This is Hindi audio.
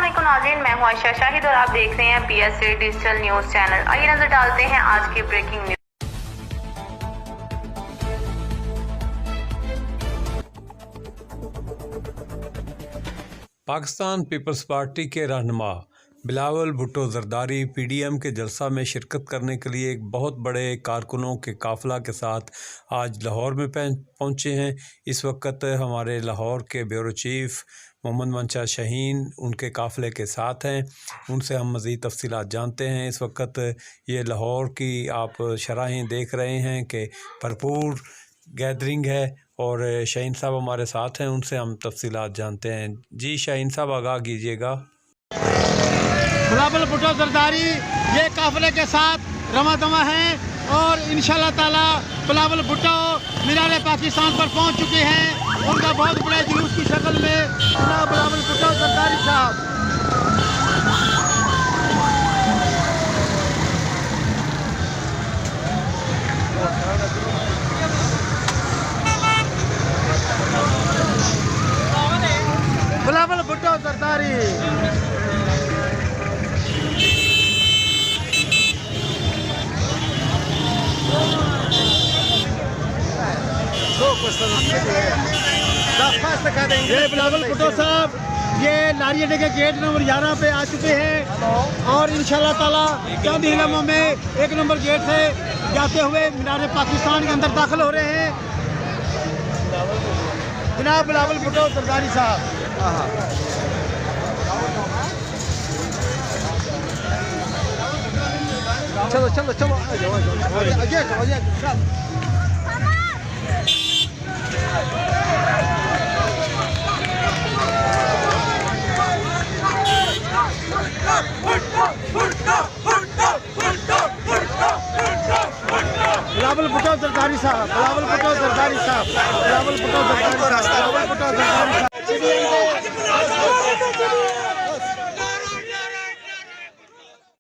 अस्सलामुअलैकुम नाज़रीन, मैं हूं आयशा शाहिद और आप देख रहे हैं PSA डिजिटल न्यूज़ चैनल। आइए नजर डालते हैं आज की ब्रेकिंग न्यूज़। पाकिस्तान पीपल्स पार्टी के रहनुमा बिलावल भुट्टो जरदारी PDM के जलसा में शिरकत करने के लिए एक बहुत बड़े कारकुनों के काफ़िला के साथ आज लाहौर में पहुँचे हैं। इस वक्त हमारे लाहौर के ब्यूरो चीफ़ मोहम्मद मंशा शाहीन उनके काफ़िले के साथ हैं। उनसे हम मज़ीद तफसीलात जानते हैं। इस वक्त ये लाहौर की आप शराहें देख रहे हैं कि भरपूर गैदरिंग है और शाहीन साहब हमारे साथ हैं, उनसे हम तफसीलात जानते हैं। जी शाहीन साहब, आगाह कीजिएगा। बिलावल भुट्टो जरदारी ये काफ़िले के साथ रवा दवा हैं और इंशाल्लाह ताला बिलावल भुट्टो मीनार पाकिस्तान पर पहुंच चुके हैं। उनका बहुत बड़े जुलूस की शक्ल में जनाब बिलावल भुट्टो जरदारी साहब बिलावल भुट्टो जरदारी ये बिलावल भुट्टो साहब ये नारियल के गेट नंबर 11 पे आ चुके हैं और इंशाल्लाह ताला चंद ही लम्हों में 1 नंबर गेट से जाते हुए मीनार पाकिस्तान के अंदर दाखिल हो रहे हैं जनाब बिलावल भुट्टो जरदारी साहब। चलो चलो चलो बिलावल भुट्टो जरदारी साहब, बिलावल भुट्टो जरदारी साहब, बिलावल भुट्टो जरदारी साहब, बिलावल भुट्टो जरदारी साहब।